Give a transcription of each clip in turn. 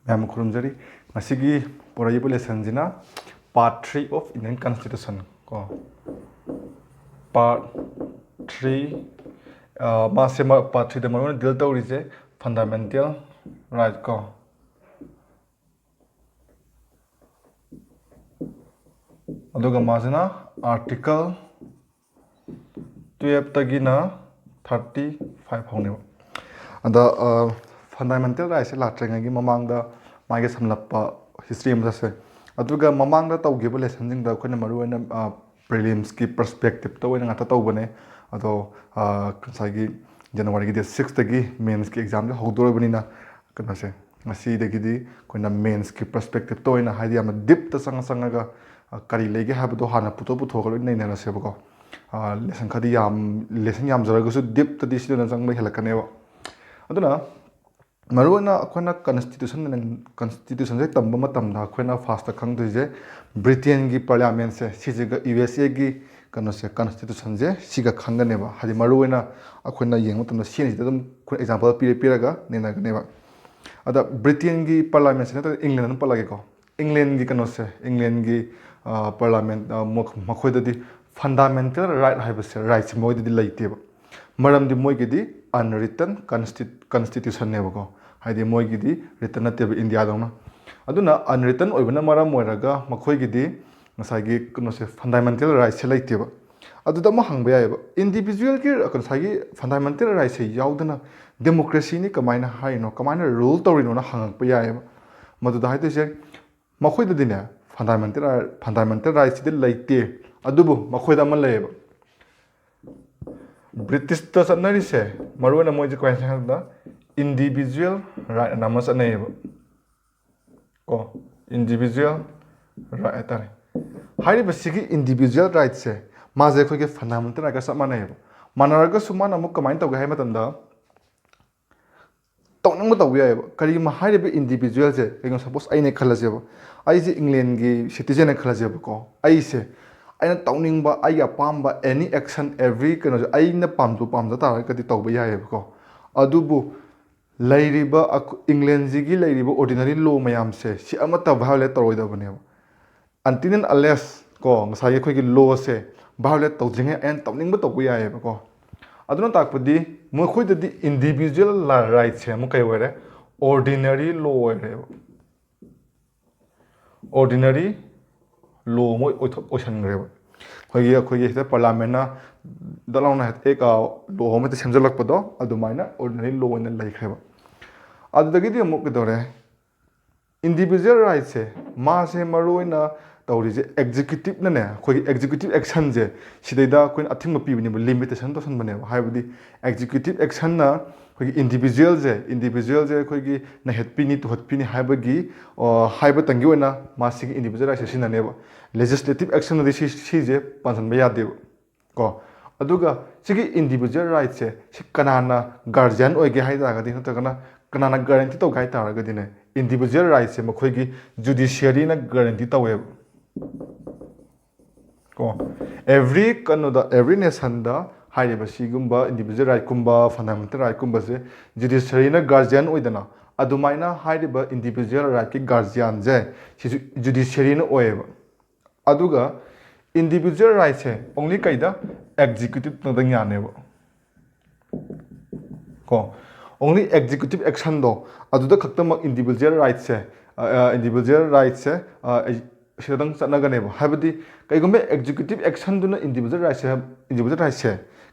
Ma'am Kurumjari, Masigi Porayable Sanjina, Part 3 of Indian Constitution. Part 3 Masema Part 3 the Maroon Delta is a fundamental right ko. Aduga Mazana Article 12 Tagina 35 Honey. And the fundamental rights latching among the Magas Hamlapa history of the say. Aduga Mamang the Taugible lesson the Kunamaru prelims keep perspective to win at a tobane, although Sagi January 6th mains exam the Hodorabina can say. I see the giddy when a mains keep perspective to in a high dip the Sangaga Kari Lege have to Hana Puto in a Sebago. Lesson Kadiam, lesson yams are go dip the decision and Sanga Helakaneva. Aduna Maruna Aquana Constitution and Constitution Tambama Tamda Quena faster country Britain gi Parliament se Siga USA gi Kanose Constitution je Siga Kanganeva Hadi Maruena Aquena Yangutan Sin example Piraga Nina Ada Britain gi Parliament England Palago England gi Kanose England gi Parliament Makoda di fundamental right rights Moid di Lative Maram di Moigidi unwritten constitution never Hadi Moigidi written at India dona. Aduna unwritten Oibana Mara Moiraga, Makoigidi, Masagi Kunose fundamental rights selective. Adudama Hangbaya, individual gear Akonsagi fundamental rights Yaudana democracy ni Kamina Hino, Kamina rule Torino Hang Paya. Madudahite said Makoida dinner, fundamental rights the late Adubu, Makoida Malay. British does not say, Maruna Moji question the individual right and Amas a neighbor. Individual right. High Basiki individual rights say, Mazako fundamental like a Samana. Manaraga Sumana Mukamanta Gahamatanda. Don't know what we are. Karima high individual say, suppose I ne Kalazebo. I see England citizen a Kalazebo. I say. I am towning by I pamba any action every kind of I in the palm to palm the Tobayako. Adubu Ladiba England Ziggy Ladiba ordinary law mayam say, she amata violet or the veneer. Antin unless go, Messiah quick law say, violet touching and towning but we are go. I do not talk with the Muku the individual rights here, Mukai ordinary law. Ordinary law ocean river. The Parliament, the long had take out law home at the Shamzalak Pado, Adumina, ordinary law in the lake river. At the Gideon Mokadore, individual rights, Mase Maruina, the executive Nana, executive actions, she did that when a team of people limitation to some manner, have the executive action. Individuals na hetpini to hetpini haibagi or haibatanguena masing individualization and never legislative action of the Shije Pansan Bayadi go Aduga Sigi individual rights Kanana guardian or Gaidagadi Kanana guarantee to Gaitagadine individual rights Makogi judiciary na guarantee to web go every nation High Sigumba, individual right kumba, fundamental right kumba, judiciary guardian widana. Adumaina high individual right guardian ze, judiciary oever. Aduga individual rights only kaida executive nothing yanever. Only executive action do. Aduda Kakama individual rights individual rights Shadang Sanaganebo. Have the Kagumbe executive action do individual rights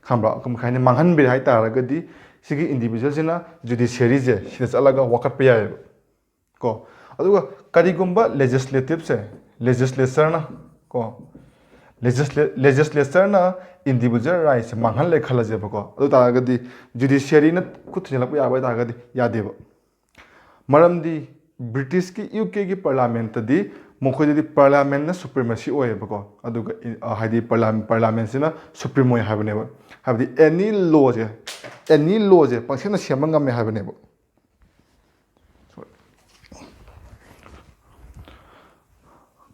Kambra, come kind of Mangan be high taragadi, Sigi individuals in a judiciary, she has alaga wakapia. Go. Aduga Karigumba legislative say, legislature go. Legislature individual rights, Mangan like Halazebo, Utagadi, judiciary Kutinapia Agadi Yadeva. Maram the British UK Parliament the Mokodi Parliament supremacy oebago. Aduga Hadi Parliament in a supreme have never. Have the any laws, Pansina Shamanga may have never.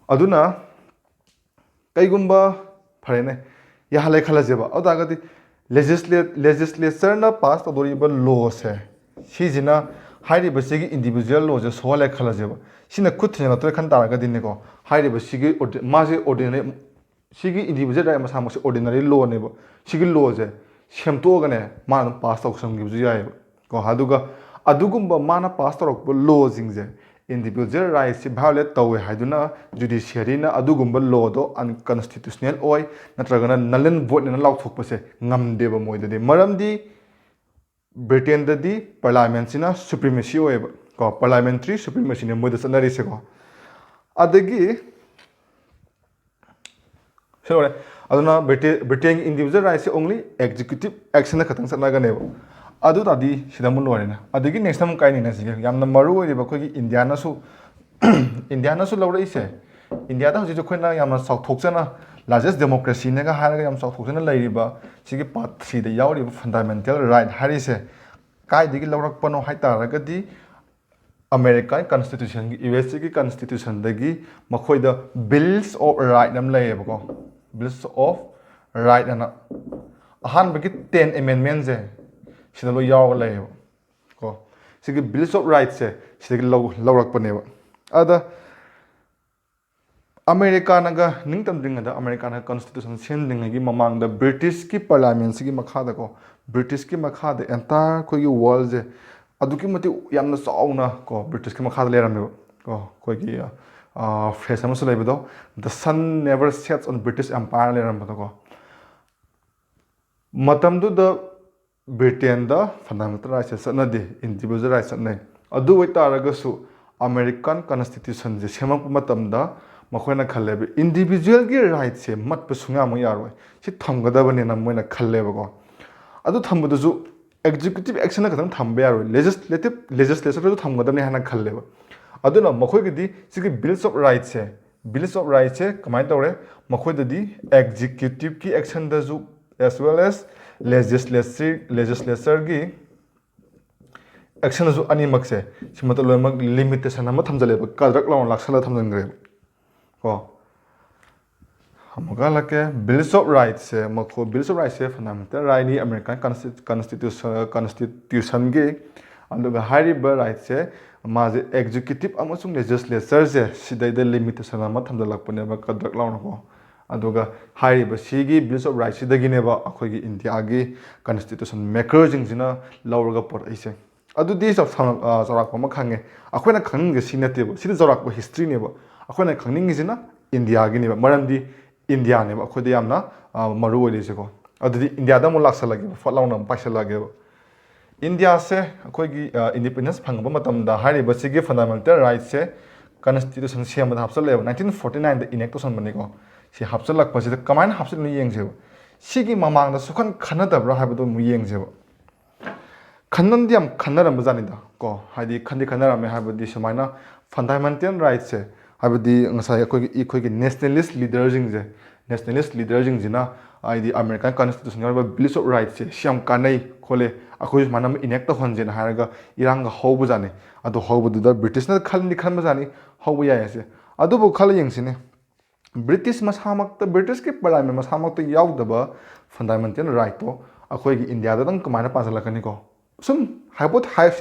Aduna Kaigumba Parene Yahale Kalazeba, Odagadi legislature na passed adorable laws. She's in a ꯍꯥꯏꯔꯤꯕꯁꯤꯒꯤ individual ꯂꯣꯁꯦ ꯁꯣꯜꯂꯦ ꯈꯜꯂꯁꯦꯕ ꯁꯤꯅ ꯈꯨꯠ ꯊꯦꯡꯅꯔꯛꯇ꯭ꯔꯦ ꯈꯟ ꯇꯥꯔꯒꯗꯤꯅꯦꯀꯣ ꯍꯥꯏꯔꯤꯕꯁꯤꯒꯤ ꯃꯥꯁꯦ ꯑꯣꯔꯗꯤꯅꯔꯤ ꯁꯤꯒꯤ ꯏꯟꯗꯤꯕꯤꯖꯨꯋꯦꯜ ꯔꯥꯏꯠ ꯃꯁꯥꯃꯛꯁꯦ ꯑꯣꯔꯗꯤꯅꯔꯤ ꯂꯣꯅꯦꯕ ꯁꯤꯒꯤ ꯂꯣꯁꯦ ꯁꯦꯝꯗꯣꯛꯑꯒꯅꯦ ꯃꯥꯅ ꯑꯗꯨꯝ ꯄꯥꯁ ꯇꯧꯁꯟꯈꯤꯕꯁꯨ ꯌꯥꯏꯑꯕ ꯀꯣ ꯑꯗꯨꯒ ꯑꯗꯨꯒꯨꯝꯕ ꯃꯥꯅ ꯄꯥꯁ ꯇꯧꯔꯛꯄ ꯂꯣꯁꯤꯡꯁꯦ ꯏꯟꯗꯤꯕꯤꯖꯨꯋꯦꯜ ꯔꯥꯏꯠꯁꯤ ꯚꯥꯏꯑꯣꯂꯦꯠ ꯇꯧꯋꯦ ꯍꯥꯏꯗꯨꯅ ꯖꯨꯗꯤꯁꯤꯌꯔꯤꯅ ꯑꯗꯨꯒꯨꯝꯕ ꯂꯣꯗꯣ ꯑꯟꯀꯟꯁꯇꯤꯇ꯭ꯌꯨꯁꯅꯦꯜ ꯑꯣꯏ ꯅꯠꯇ꯭ꯔꯒꯅ ꯅꯜ ꯑꯦꯟ ꯚꯣꯏꯗꯅ ꯂꯥꯎꯊꯣꯛꯄꯁꯦ ꯉꯝꯗꯦꯕ ꯃꯣꯏꯗꯗꯤ ꯃꯔꯝꯗꯤ ꯕ꯭ꯔꯤꯇꯦꯟꯗꯗꯤ ꯄꯥꯔꯂꯥꯃꯦꯟꯁꯤꯅ ꯁꯨꯄ꯭ꯔꯤꯃꯦꯁꯤ ꯑꯣꯏꯌꯦꯕ ꯀꯣ ꯄꯥꯔꯂꯥꯃꯦꯟꯇ꯭ꯔꯤ ꯁꯨꯄ꯭ꯔꯤꯃꯦꯁꯤꯅꯦ ꯃꯣꯏꯗ ꯆꯠꯅꯔꯤꯁꯦꯀꯣ ꯑꯗꯒꯤ ꯁꯤꯂꯣꯏꯔꯦ ꯑꯗꯨꯅ ꯕ꯭ꯔꯤꯇꯦꯟꯒꯤ ꯏꯟꯗꯤꯕꯤꯖꯨꯋꯦꯜ ꯔꯥꯏꯠꯁꯦ ꯑꯣꯡꯂꯤ ꯑꯦꯛꯖꯤꯀ꯭ꯌꯨꯇꯤꯞ ꯑꯦꯛꯁꯟꯗ ꯈꯛꯇꯪ ꯆꯠꯅꯒꯅꯦꯕ ꯑꯗꯨ ꯇꯥꯔꯗꯤ ꯁꯤꯗ ꯑꯃꯨꯛ ꯂꯣꯏꯔꯦꯅꯦ ꯑꯗꯒꯤ ꯅꯦꯛꯁꯇ ꯑꯃꯨꯛ ꯀꯥꯏ ꯅꯩꯅꯁꯤꯒꯦ ꯌꯥꯝꯅ ꯃꯔꯨ ꯑꯣꯏꯔꯤꯕ ꯑꯩꯈꯣꯏꯒꯤ ꯏꯟꯗꯤꯌꯥꯅꯁꯨ ꯂꯧꯔꯛꯏꯁꯦ ꯏꯟꯗꯤꯌꯥꯗ ꯍꯧꯖꯤꯛ ꯑꯩꯈꯣꯏꯅ ꯌꯥꯝꯅ ꯆꯥꯎꯊꯣꯛꯆꯅ ꯂꯥꯔꯖꯦꯁ ꯗꯦꯃꯣꯀ꯭ꯔꯦꯁꯤꯅꯦꯒ ꯍꯥꯏꯔꯒ ꯌꯥꯝ ꯆꯥꯎꯊꯣꯛꯆꯅ ꯂꯩꯔꯤꯕ ꯁꯤꯒꯤ ꯄꯥꯔꯠ 3ꯗ ꯌꯥꯎꯔꯤꯕ ꯐꯟꯗꯥꯃꯦꯟꯇꯦꯜ ꯔꯥꯏꯠ ꯍꯥꯏꯔꯤꯁꯦ ꯀꯥꯏꯗꯒꯤ ꯂꯧꯔꯛꯄꯅꯣ ꯍꯥꯏ ꯇꯥꯔꯒꯗꯤ ꯑꯃꯦꯔꯤꯀꯥꯟ ꯀꯟꯁꯇꯤꯇ꯭ꯌꯨꯁꯟꯒꯤ ꯌꯨ ꯑꯦꯁ ꯁꯤꯒꯤ ꯀꯟꯁꯇꯤꯇ꯭ꯌꯨꯁꯟꯗꯒꯤ ꯃꯈꯣꯏꯗ ꯕꯤꯜꯁ ꯑꯣꯐ ꯔꯥꯏꯠ ꯑꯃ ꯂꯩꯌꯦꯕꯀꯣ ꯕꯤꯜꯁ ꯑꯣꯐ ꯔꯥꯏꯠ ꯑꯅ ꯑꯍꯥꯟꯕꯒꯤ 10 ꯑꯦꯃꯦꯟꯃꯦꯟꯁꯦ ꯁꯤꯗ ꯂꯣꯏ ꯌꯥꯎꯔꯒ ꯂꯩꯌꯦꯕ ꯀꯣ ꯁꯤꯒꯤ ꯕꯤꯜꯁ ꯑꯣꯐ ꯔꯥꯏꯠꯁꯦ ꯁꯤꯗꯒꯤ ꯂꯧꯔꯛꯄꯅꯦꯕ ꯑꯗ ꯑꯃꯦꯔꯤꯀꯥꯅꯒ ꯅꯤꯡꯇꯝꯗ꯭ꯔꯤꯉꯩꯗ ꯑꯃꯦꯔꯤꯀꯥꯅ ꯀꯟꯁꯇꯤꯇ꯭ꯌꯨꯁꯟ ꯁꯦꯝꯗ꯭ꯔꯤꯉꯩꯒꯤ ꯃꯃꯥꯡꯗ ꯕ꯭ꯔꯤꯇꯤꯁꯀꯤ ꯄꯥꯔꯂꯥꯃꯦꯟꯁꯤꯒꯤ ꯃꯈꯥꯗꯀꯣ ꯕ꯭ꯔꯤꯇꯤꯁꯀꯤ ꯃꯈꯥꯗ ꯑꯦꯟꯇꯥꯌꯔ ꯑꯩꯈꯣꯏꯒꯤ ꯋꯥꯔꯜꯁꯦ ꯑꯗꯨꯛꯀꯤ ꯃꯇꯤꯛ ꯌꯥꯝꯅ ꯆꯥꯎꯅ ꯀꯣ ꯕ꯭ꯔꯤꯇꯤꯁꯀꯤ ꯃꯈꯥꯗ ꯂꯩꯔꯝꯃꯦꯕ ꯀꯣ ꯑꯩꯈꯣꯏꯒꯤ ꯐ꯭ꯔꯦꯁ ꯑꯃꯁꯨ ꯂꯩꯕꯗꯣ ꯗ ꯁꯟ ꯅꯦꯚꯔ ꯁꯦꯠꯁ ꯑꯣꯟ ꯕ꯭ꯔꯤꯇꯤꯁ ꯑꯦꯝꯄꯥꯌꯔ ꯂꯩꯔꯝꯕꯗꯣꯀꯣ ꯃꯇꯝꯗꯨꯗ ꯕ꯭ꯔꯤꯇꯦꯟꯗ ꯐꯟꯗꯥꯃꯦꯟꯇꯦꯜ ꯔꯥꯏꯠꯁꯦ ꯆꯠꯅꯗꯦꯏꯟꯗꯤꯕꯤꯖꯨꯋꯦꯜ ꯔꯥꯏꯠ ꯆꯠꯅꯩ ꯑꯗꯨ ꯑꯣꯏꯇꯥꯔꯒꯁꯨ ꯑꯃꯦꯔꯤꯀꯥꯟ ꯀꯟꯁꯇꯤꯇ꯭ꯌꯨꯁꯟꯁꯦ ꯁꯦꯝꯃꯛꯄ ꯃꯇꯝꯗ ꯃꯈꯣꯏꯅ ꯈꯜꯂꯦꯕ ꯏꯟꯗꯤꯕꯤꯖꯨꯋꯦꯜꯒꯤ ꯔꯥꯏꯠꯁꯦ ꯃꯠꯄ ꯁꯨꯡꯌꯥꯃꯛ ꯌꯥꯔꯣꯏ ꯁꯤ ꯊꯝꯒꯗꯕꯅꯦꯅ ꯃꯣꯏꯅ ꯈꯜꯂꯦꯕꯀꯣ ꯑꯗꯨ ꯊꯝꯕꯗꯨꯁꯨ ꯑꯦꯛꯖꯤꯀ꯭ꯌꯨꯇꯤꯞ ꯑꯦꯛꯁꯟꯗ ꯈꯛꯇꯪ ꯊꯝꯕ ꯌꯥꯔꯣꯏ ꯂꯦꯖꯤꯁꯂꯦꯆꯔꯗꯁꯨ ꯊꯝꯒꯗꯕꯅꯤ ꯍꯥꯏꯅ ꯈꯜꯂꯦꯕ ꯑꯗꯨꯅ ꯃꯈꯣꯏꯒꯤꯗꯤ ꯁꯤꯒꯤ ꯕꯤꯜꯁ ꯑꯣꯐ ꯔꯥꯏꯠꯁꯦ ꯀꯃꯥꯏꯅ ꯇꯧꯔꯦ ꯃꯈꯣꯏꯗꯗꯤ ꯑꯦꯛꯖꯤꯀ꯭ꯌꯨꯇꯤꯞꯀꯤ ꯑꯦꯛꯁꯟꯗꯁꯨ as well as legislatureꯒꯤ ꯑꯦꯛꯁꯟꯗꯁꯨ ꯑꯅꯤꯃꯛꯁꯦ ꯁꯤꯃꯛꯇ ꯂꯣꯏꯅꯃꯛ ꯂꯤꯃꯤꯇꯦꯁꯟ ꯑꯃ ꯊꯝꯖꯜꯂꯦꯕ ꯀꯗ꯭ꯔꯛ ꯂꯥꯎꯅ ꯂꯥꯛꯁꯜꯂ ꯊꯝꯖꯟꯈ꯭ꯔꯦꯕ ꯀꯣ ꯑꯃꯨꯛꯀ ꯍꯜꯂꯛꯀꯦ ꯕꯤꯜꯁ ꯑꯣꯐ ꯔꯥꯏꯠꯁꯦ ꯐꯟꯗꯥꯃꯦꯟꯇꯦꯜ ꯔꯥꯏꯠꯅꯤ ꯑꯃꯦꯔꯤꯀꯥꯟ ꯀꯟꯁꯇꯤꯇ꯭ꯌꯨꯁꯟꯒꯤ ꯑꯗꯨꯒ ꯍꯥꯏꯔꯤꯕ ꯔꯥꯏꯠꯁꯦ ꯃꯥꯁꯦ ꯑꯦꯛꯖꯤꯀ꯭ꯌꯨꯇꯤꯞ ꯑꯃꯁꯨꯡ ꯂꯦꯖꯤꯁꯂꯦꯆꯔꯁꯦ ꯁꯤꯗꯩꯗ ꯂꯤꯃꯤꯇꯦꯁꯟ ꯑꯃ ꯊꯝꯖꯜꯂꯛꯄꯅꯦꯕ ꯀꯗ꯭ꯔꯛ ꯂꯥꯎꯅꯀꯣ ꯑꯗꯨꯒ ꯍꯥꯏꯔꯤꯕ ꯁꯤꯒꯤ ꯕꯤꯜꯁ ꯑꯣꯐ ꯔꯥꯏꯠꯁꯤꯗꯒꯤꯅꯦꯕ ꯑꯩꯈꯣꯏꯒꯤ ꯏꯟꯗꯤꯌꯥꯒꯤ ꯀꯟꯁꯇꯤꯇ꯭ꯌꯨꯁꯟ ꯃꯦꯀꯔꯁꯤꯡꯁꯤꯅ ꯂꯧꯔꯒ ꯄꯨꯔꯛꯏꯁꯦ ꯑꯗꯨꯗꯤ ꯆꯥꯎꯔꯥꯛꯄ ꯑꯃ ꯈꯪꯉꯦ ꯑꯩꯈꯣꯏꯅ ꯈꯪꯅꯤꯡꯉꯤꯁꯦ ꯁꯤ ꯅꯠꯇꯦꯕ ꯁꯤꯗ ꯆꯥꯎꯔꯥꯛꯄ ꯍꯤꯁꯇ꯭ꯔꯤꯅꯦꯕ ꯑꯩꯈꯣꯏꯅ ꯈꯪꯅꯤꯡꯉꯤꯁꯤꯅ ꯏꯟꯗꯤꯌꯥꯒꯤꯅꯦꯕ ꯃꯔꯝꯗꯤ ꯏꯟꯗꯤꯌꯥꯅꯦꯕ ꯑꯩꯈꯣꯏꯗ ꯌꯥꯝꯅ ꯃꯔꯨ ꯑꯣꯏꯔꯤꯁꯦꯀꯣ ꯑꯗꯨꯗꯤ ꯏꯟꯗꯤꯌꯥꯗ ꯑꯃꯨꯛ ꯂꯥꯛꯁꯜꯂꯒꯦꯕ ꯐꯠ ꯂꯥꯎꯅ ꯑꯃꯨꯛ ꯄꯥꯏꯁꯜꯂꯛꯑꯒꯦꯕ ꯏꯟꯗꯤꯌꯥꯁꯦ ꯑꯩꯈꯣꯏꯒꯤ ꯏꯟꯗꯤꯄꯦꯟꯗꯦꯟꯁ ꯐꯪꯕ ꯃꯇꯝꯗ ꯍꯥꯏꯔꯤꯕ ꯁꯤꯒꯤ ꯐꯟꯗꯥꯃꯦꯟꯇꯦꯜ ꯔꯥꯏꯠꯁꯦ ꯀꯟꯁꯇꯤꯇ꯭ꯌꯨꯁꯟ ꯁꯦꯝꯕꯗ ꯍꯥꯞꯆꯜꯂꯦꯕ 1949ꯗ ꯏꯅꯦꯛ ꯇꯧꯁꯟꯕꯅꯤꯀꯣ ꯁꯤ ꯍꯥꯞꯆꯤꯜꯂꯛꯄꯁꯤꯗ ꯀꯃꯥꯏꯅ ꯍꯥꯞꯆꯤꯜꯂꯤꯅꯣ ꯌꯦꯡꯁꯦꯕ ꯁꯤꯒꯤ ꯃꯃꯥꯡꯗ ꯁꯨꯈꯟ ꯈꯟꯅꯗꯕ꯭ꯔꯥ ꯍꯥꯏꯕꯗꯣ ꯑꯃꯨꯛ ꯌꯦꯡꯁꯦꯕ ꯈꯟꯅꯗꯤ ꯌꯥꯝ ꯈꯟꯅꯔꯝꯕꯖꯥꯠꯅꯤꯗ ꯀꯣ ꯍꯥꯏꯗꯤ ꯈꯟꯅꯔꯝꯃꯦ ꯍꯥꯏꯕꯗꯤ ꯁꯨꯃꯥꯏꯅ ꯐꯟꯗꯥꯃꯦꯟꯇꯦꯜ ꯔꯥꯏꯠꯁꯦ ꯍꯥꯏꯕꯗꯤ ꯉꯁꯥꯏ ꯑꯩꯈꯣꯏꯒꯤ ꯅꯦꯁꯅꯦꯂꯤꯁ ꯂꯤꯗꯔꯁꯤꯡꯁꯤꯅ ꯍꯥꯏꯗꯤ ꯑꯃꯦꯔꯤꯀꯥꯟ ꯀꯟꯁꯇꯤꯇ꯭ꯌꯨꯁꯟ ꯌꯥꯎꯔꯤꯕ ꯕꯤꯜꯁ ꯑꯣꯐ ꯔꯥꯏꯠꯁꯦ ꯁꯤ ꯌꯥꯝ ꯀꯥꯟꯅꯩ ꯈꯣꯠꯂꯦ ꯑꯩꯈꯣꯏ ꯁꯨꯃꯥꯏꯅ ꯑꯃ ꯏꯅꯦꯛ ꯇꯧꯍꯟꯁꯦꯅ ꯍꯥꯏꯔꯒ ꯏꯔꯥꯡꯒ ꯍꯧꯕꯖꯥꯠꯅꯤ ꯑꯗꯣ ꯍꯧꯕꯗꯨꯗ ꯕ꯭ꯔꯤꯇꯤꯁꯅ ꯈꯟꯕꯖꯥꯠꯅꯤ ꯍꯧꯕ ꯌꯥꯏ ꯑꯁꯦ ꯑꯗꯨꯕꯨ ꯈꯜꯂ ꯌꯦꯡꯁꯤꯅꯦ ꯕ꯭ꯔꯤꯇꯤꯁꯀꯤ ꯄꯥꯔꯂꯥꯃꯦꯟ ꯃꯁꯥꯃꯛꯇ ꯌꯥꯎꯗꯕ ꯐꯟꯗꯥꯃꯦꯟꯇꯦꯜ ꯔꯥꯏꯠꯇꯣ ꯑꯩꯈꯣꯏꯒꯤ ꯏꯟꯗꯤꯌꯥꯗꯗꯪ ꯀꯃꯥꯏꯅ ꯄꯥꯟꯁꯤꯜꯂꯛꯀꯅꯤꯀꯣ ꯁꯨꯝ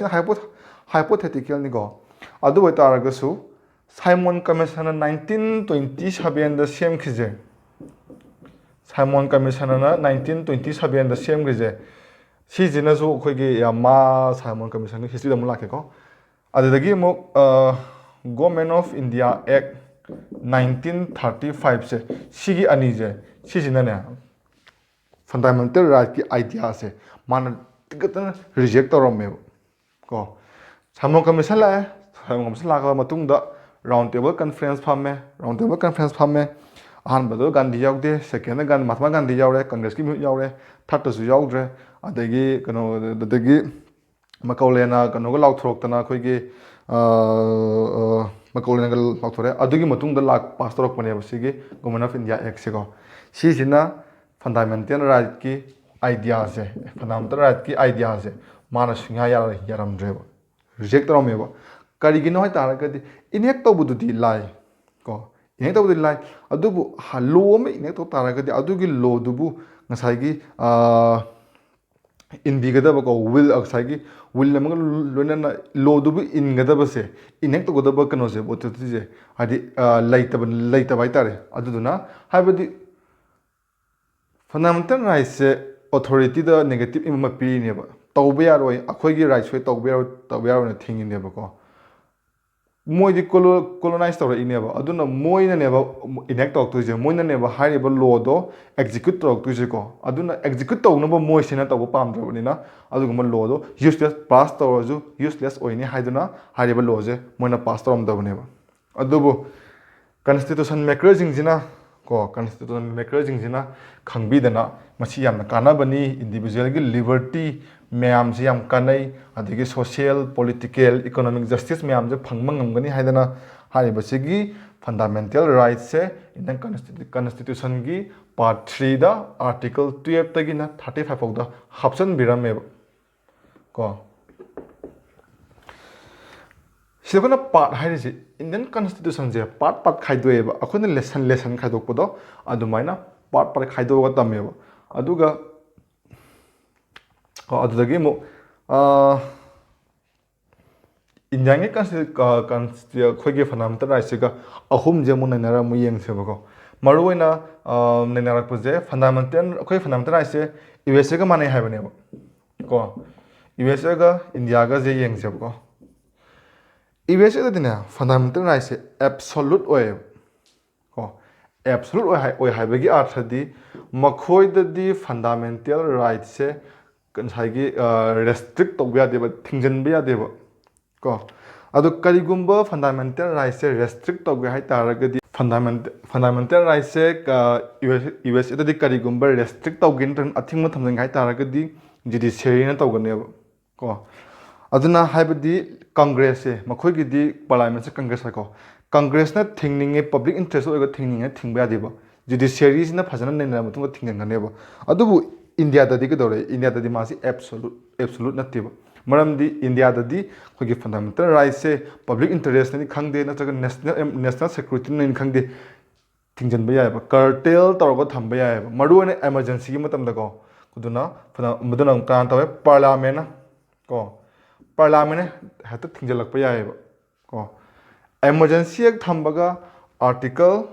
ꯍꯥꯏꯄꯣꯊꯦꯇꯤꯀꯦꯜꯅꯤꯀꯣ ꯑꯗꯨ ꯑꯣꯏꯇꯥꯔꯒꯁꯨ ꯁꯥꯏꯃꯣꯟ ꯀꯃꯤꯁꯟꯅ 1927ꯗ ꯁꯦꯝꯈꯤꯁꯦ ꯁꯤꯁꯤꯅꯁꯨ ꯑꯩꯈꯣꯏꯒꯤ ꯁꯥꯏꯃꯣꯟ ꯀꯃꯤꯁꯟꯒꯤ ꯍꯤꯁꯇ꯭ꯔꯤꯗ ꯑꯃꯨꯛ ꯂꯥꯛꯀꯦꯀꯣ ꯑꯗꯨꯗꯒꯤ ꯑꯃꯨꯛ ꯒꯣꯔꯃꯦꯟ ꯑꯣꯐ ꯏꯟꯗꯤꯌꯥ ꯑꯦꯛ 1935ꯁꯦ ꯁꯤꯒꯤ ꯑꯅꯤꯁꯦ ꯁꯤꯁꯤꯅꯅꯦ ꯐꯟꯗꯥꯃꯦꯟꯇꯦꯜ ꯔꯥꯏꯠꯀꯤ ꯑꯥꯏꯗꯤꯌꯥꯁꯦ ꯃꯥꯅ ꯇꯤꯀꯠꯇꯅ ꯔꯤꯖꯦꯛ ꯇꯧꯔꯝꯃꯦꯕ ꯀꯣ ꯁꯥꯏꯃꯣꯟ ꯀꯃꯤꯁꯟ ꯂꯥꯛꯑꯕ ꯃꯇꯨꯡꯗ ꯔꯥꯎꯟ ꯇꯦꯕꯜ ꯀꯟꯐ꯭ꯔꯦꯟꯁ ꯐꯝꯃꯦ ꯑꯍꯥꯟꯕꯗ ꯒꯥꯟꯙꯤ ꯌꯥꯎꯗꯦ ꯁꯦꯀꯦꯟꯗ ꯃꯍꯥꯇꯃꯥ ꯒꯥꯟꯙꯤ ꯌꯥꯎꯔꯦ ꯀꯪꯒ꯭ꯔꯦꯁꯀꯤ ꯃꯤꯍꯨꯠ ꯌꯥꯎꯔꯦ ꯊꯥꯔꯠꯇꯁꯨ ꯌꯥꯎꯗ꯭ꯔꯦ ꯑꯗꯒꯤ ꯑꯗꯒꯤ ꯃꯀꯧꯂꯦꯅ ꯀꯩꯅꯣꯒ ꯂꯥꯎꯊꯣꯔꯛꯇꯅ ꯑꯩꯈꯣꯏꯒꯤ ꯃꯀꯧꯂꯦꯅꯒ ꯂꯥꯎꯊꯣꯔꯛꯑꯦ ꯑꯗꯨꯒꯤ ꯃꯇꯨꯡꯗ ꯄꯥꯁ ꯇꯧꯔꯛꯄꯅꯦꯕ ꯁꯤꯒꯤ ꯒꯣꯔꯃꯦꯟ ꯑꯣꯐ ꯏꯟꯗꯤꯌꯥ ꯑꯦꯛꯁꯦꯀꯣ ꯁꯤꯁꯤꯅ ꯐꯟꯗꯥꯃꯦꯟꯇꯦꯜ ꯔꯥꯏꯠꯀꯤ ꯑꯥꯏꯗꯤꯌꯥꯁꯦ ꯃꯥꯅ ꯁꯨꯡꯌꯥ ꯌꯥꯔꯝꯗ꯭ꯔꯦꯕ ꯔꯤꯖꯦꯛ ꯇꯧꯔꯝꯃꯦꯕ ꯀꯔꯤꯒꯤꯅꯣ ꯍꯥꯏ ꯇꯥꯔꯒꯗꯤ ꯏꯅꯦꯛ ꯇꯧꯕꯗꯨꯗꯤ ꯂꯥꯏ ꯀꯣ ꯏꯅꯦꯛ ꯇꯧꯕꯗꯤ ꯂꯥꯏ ꯑꯗꯨꯕꯨ ꯂꯣ ꯑꯃ ꯏꯅꯦꯛ ꯇꯧ ꯇꯥꯔꯒꯗꯤ ꯑꯗꯨꯒꯤ ꯂꯣꯗꯨꯕꯨ ꯉꯁꯥꯏꯒꯤ inbigadabago will outside will among Luna lodubu ingadabase inectogaba canose botise hadi later vitare aduna habadi fundamental rights authority the negative imma pirineba tawba yaroi akhoi rights we tawba yaro thingineba ko moidi colonize tawra ineba aduna moina neba enact tawtuje moina neba hariba law do execute tawtuje ko aduna execute tawnaba moisina tawba pamdrabnina aduguma law do useless pass tawraju useless oini haiduna hariba law je moina pass tawramdabneba adubu constitution maker jingjina ko constitution maker jingjina khangbidana machi yamna kanabani individual gi liberty मैम से यम कानई अदगी social political economic justice मैम से फंगम ngमगनी हाइदना हारिबसिगी fundamental rights से in constitution की पार्ट 3 दा आर्टिकल 12 तगिना 35 फौदा हाप्सन बिरमे को सिगोना पार्ट हाइरिसि इंडियन कॉन्स्टिट्यूशन से पार्ट खाइदोएबा अखोना लेसन खाइदोकपदो अदुमाइना पार्ट खाइदोगा तमेबा अदुगा अदुदगी मु इंडियन खोगे फंडामेंटल राइट्स का अहुम जे मु नैनारा मु येंगसेबको मरुइना नैनारकपजे फंडामेंटल राइट्स से यूएसए का माने हाइबनेबो को यूएसए का इंडिया का जे येंगसेबको यूएसए दिना फंडामेंटल राइट्स से एब्सोल्यूट ओए को एब्सोल्यूट ओए हाइबगी अर्थदि मखोइददि फंडामेंटल राइट्स से कंसाइगी रेस्ट्रिक्ट तौबा यादेबा थिंजनबा यादेबा को अदु करिगुंबा फंडामेंटल राइट्स से रेस्ट्रिक्ट तौबा हाइ तारगदि फंडामेंटल राइट्स से यूएस ददि करिगुंबा रेस्ट्रिक्ट तौगिन अथिंग थमजंग हाइ तारगदि जुडिशियरी न तौगनेबा को अदुना हाइबदि कांग्रेस से मखोइगिदि पार्लियामेंट से कांग्रेस को कांग्रेस न थिंगनिंगे पब्लिक इंटरेस्ट ओइगा थिंगनिंगे थिंबा यादेबा जुडिशियरी सिना फजन नैना मतुंगा थिंगनगनेबा अदुबु इंडिया ददी कदौरे इंडिया ददी मासी एब्सोल्यूट नत्तेबा मरमदी इंडिया ददी खोगी फंडामेंटल राइट्स से पब्लिक इंटरेस्ट नि खंगदे नत्रग नेशनल सिक्योरिटी नि खंगदे थिंजनबा यायबा कर्टेल तौरगो थंबा यायबा मरुने इमरजेंसी की मतम दको कुदुना मदुना कान तवे पार्लियामेंट को पार्लियामेंट हत थिंजलकपा यायबा को इमरजेंसी एक थंबगा आर्टिकल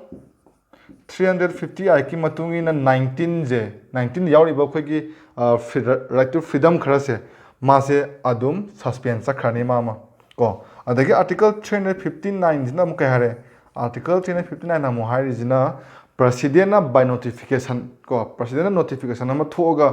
350 आई की मतुंगी ना 19 यावरिबा खोगी राइट टू फ्रीडम खरा से मासे अदुम सस्पेंस सखरनी मामा को अदगी आर्टिकल 359 जिना मुके हारे आर्टिकल 359 ना मुहारी जिना प्रेसिडेंट ना बाय नोटिफिकेशन को प्रेसिडेंट नोटिफिकेशन ना थोगा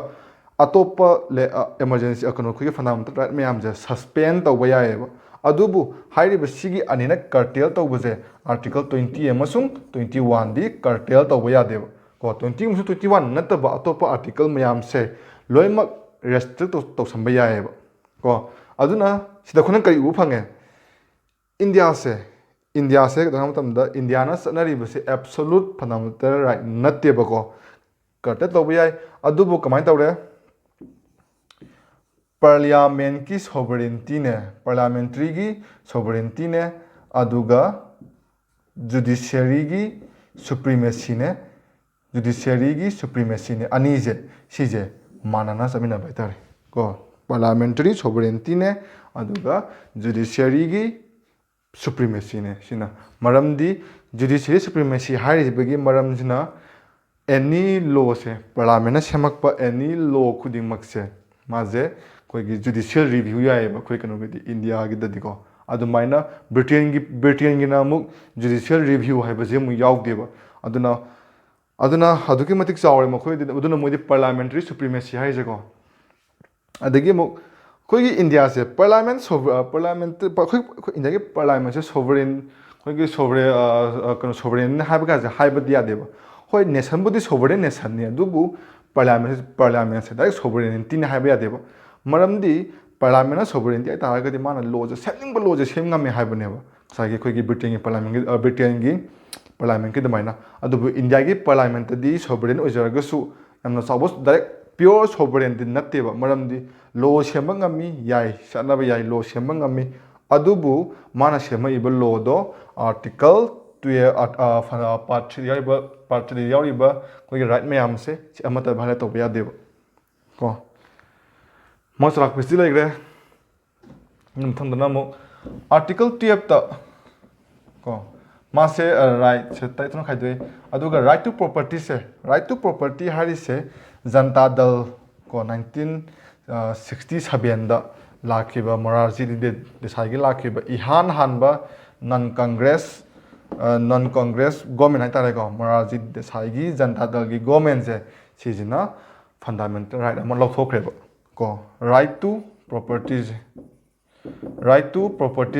अतोप ले इमरजेंसी अकनो खोगी फंडामेंटल राइट में हमजे सस्पेंड तौबा यायबा अदुबु हाइरिबा सिगी अनिना कर्टेल तौबजे आर्टिकल 20 अमसुंग 21 दी कर्टेल तौबा यादेबा को 20 अमसुंग 21 नतबा अतोप आर्टिकल मयाम से लोइमक रेस्ट्रिक्ट तौसंबा यायबा को अदुना सिदा खुना करी उ फंगे इंडिया से दंगा मतमदा इंडिया ना सनरिबा से एब्सोल्यूट फंडामेंटल राइट नत्तेबा को कर्टेल तौबा याय अदुबु कमाय तौरे पार्लियामेंट की सोवरेंटी ने पार्लियामेंट्री की सोवरेंटी ने अदुगा जुडिशियरी की सुप्रीमेसी ने अनीजे सीजे मानना समिना बेहतर को पार्लियामेंट्री सोवरेंटी ने अदुगा जुडिशियरी की सुप्रीमेसी ने सिना मरमदी जुडिशियरी सुप्रीमेसी हारिबगी मरमजिना एनी लॉ से पार्लियामेंट सेमकपा एनी लॉ खुदिमक से माजे कोई जुडिशियल रिव्यू यायबा कोई कनोगदी इंडिया की ददिको अदुमाइना ब्रिटेन की नामुक जुडिशियल रिव्यू हाइबजे मु यावदेबा अदुना अदुकी मतिक चावरे मखोय अदुना मोदि पार्लियामेंट्री सुप्रीमेसी हाइजेको अदगी मु कोई इंडिया से पार्लियामेंट इंडिया के पार्लियामेंट से सोवरेन कोई सोवरेन हाइबगा हाइबदि यादेबा होय नेशन बुदि सोवरेन नेशन ने दुबु पार्लियामेंट से डायरेक्ट सोवरेनिटी ने हाइबा यादेबा मरमदी पार्लियामेंट सोवरेनिटी तारगदि माना लॉ जे सेमिंग लॉ जे सेमंगमे हाइबनेबा सागे खोगी ब्रिटेन की पार्लियामेंट की दमाइना अदुबु इंडिया की पार्लियामेंट दी sovereign ओजरगसु Yamuna साबोस direct pure sovereign दि नत्तेबा मरमदी लॉ सेमंगमी याय सनबा याय लॉ सेमंगमी अदुबु माना सेमइबा लॉ दो आर्टिकल 12 पार्ट 3 यारिबा कोई राइट मैम से अमता भाले तो यादेबा को ꯃꯣꯁ ꯂꯥꯛꯄꯁꯤ ꯂꯩꯈ꯭ꯔꯦ ꯃꯊꯪꯗꯅ ꯑꯃꯨꯛ ꯑꯥꯔꯇꯤꯀꯜ 12ꯇ ꯀꯣ मासे राइट से तैथन खाइदोई अदुगा राइट टू प्रॉपर्टी से right to property हारिसे Janata Dal को 1967 दा लाखिबा मोरारजी देसाई लाखिबा इहान हानबा नॉन कांग्रेस गवर्नमेंट हाइतारे को मोरारजी देसाई की जनता दल की गवर्नमेंट से सिजना फंडामेंटल राइट अमा लौथोखरेबा को राइट टू प्रॉपर्टी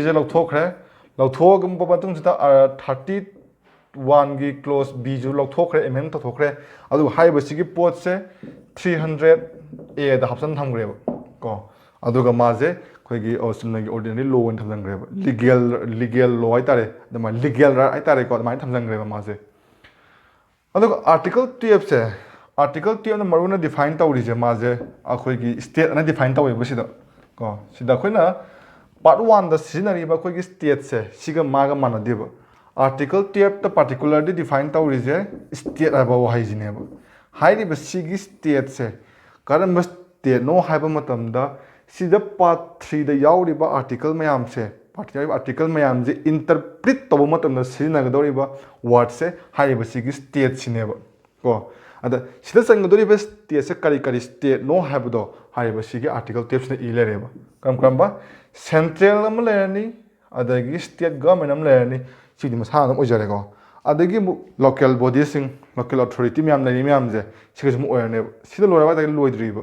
से लौथोखरे लौथोगम मतुंग सिदा 31 की क्लोज बी जो लौथोखरे एमएन तथोखरे अदु हाइबसिगी पोट से 300 ए दा हप्सन थमग्रेबा को अदुगा माजे खोगी ओसनगी ऑर्डिनरी लॉ वन थमजंग्रेबा लीगल लॉ हाइतारे दमा लीगल राइट हाइतारे को दमा थमजंग्रेबा माजे अदुगा आर्टिकल 12 से आर्टिकल 12 ना मरुना डिफाइन तौरिजे माजे अखोगी स्टेट ना डिफाइन तौवेबा सिदा को सिदा खोइना पार्ट 1 दा सिजनरीबा खोगी स्टेट से सिगा मागा मानदेबा आर्टिकल 12 ता पार्टिकुलरली डिफाइन तौरिजे स्टेट हाइबा वाहाइजिनेबा हाइरिबा सिगी स्टेट से करम स्टेट नो हाइबा मतमदा सिदा पार्ट 3 दा यावरिबा आर्टिकल मयाम से आर्टिकल मयाम जे इंटरप्रेट तौबा मतमदा सिजनगदौरिबा वर्ड से हाइरिबा सिगी स्टेट सिनेबा को अदा सिदा संगदौरिबा स्टेट से करी स्टेट नो हाइबदो हाइरिबा सिगी आर्टिकल 12 से इलेरेबा करम सेंट्रल अम लेरनी अदगी स्टेट गवर्नमेंट अम लेरनी सिदी मसा अदम ओइजरेको अदगी लोकल बॉडीसिंग लोकल अथॉरिटी म्याम लेनी म्याम जे सिगसम ओयरने सिदा लोराबा तक लोइद्रीबा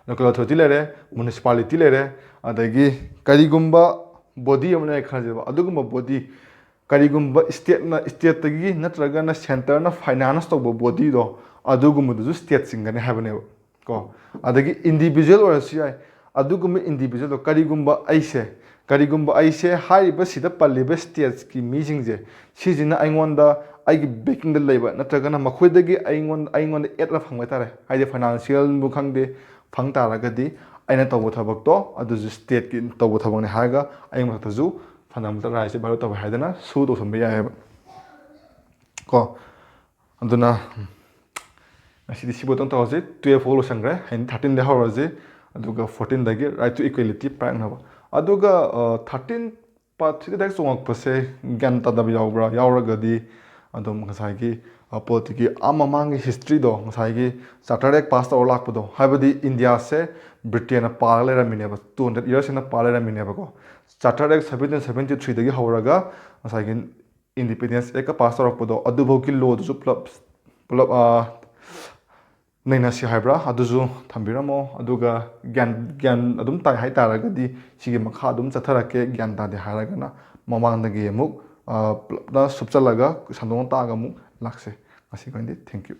लोकल अथॉरिटी लेरे म्युनिसिपैलिटी लेरे अदगी करिगुम्बा बॉडी अम ले खरजेबा अदुगुम्बा बॉडी करिगुम्बा स्टेट तगी नत्रगना सेंटर ना फाइनेंस तौबा बॉडी दो अदुगुम्बदु स्टेट सिंगने हाबनेबा को अदगी इंडिविजुअल ओरसि याय अदुगुम्बा इंडिविजुअल करिगुम्बा ऐसे हाइरिबा सिदा पल्लिबा स्टेट्स की मीजिंगजे सिजिना आइंगोंदा आइगी बेकिंग द लेबा नत्रगना मखोइदगी आइंगोंदा एटरा फंगबा तारे हाइदे फाइनेंशियल बु खंगदे फंग तारागदी आइना तौबा थबकतो अदुजु स्टेट की तौबा थबकने हागा आइंग मथजु फंडामेंटल राइट्स से बारो तौबा हाइदना सु तौसंबा यायबा को अदुना असिदि सिबोतन तौजे 12 फॉलो संग्रे 13 दे हौरजे अदुगा 14 दागी राइट टू इक्वालिटी प्राइनबा अदुगा 13 पार्ट 3 दागी चोंगपसे ज्ञान तदब यावब्रा यावरगदी अदुम ngसाइगी पोलिटिकी आमामांगी हिस्ट्री दो ngसाइगी चार्टर एक पास तौर लाखपदो हाइबदी इंडिया से ब्रिटेन पार लेरमिनेबा 200 इयर्स इन पार लेरमिनेबा को चार्टर एक 1773 दागी हौरगा ngसाइगी इंडिपेंडेंस एक पास तौरपदो अदुबोकी लॉ दुजु पुलप नैनासी हाइब्रा अदुजु थम्बिरमो अदुगा ज्ञान अदुम ताइ हाइ तारगदी सिगी मखा अदुम चथरके ज्ञान तादे हारगना ममांगदगी अमुक प्लपना सुपचलगा संदों तागा अमुक लाक्से असिगंदी थैंक यू।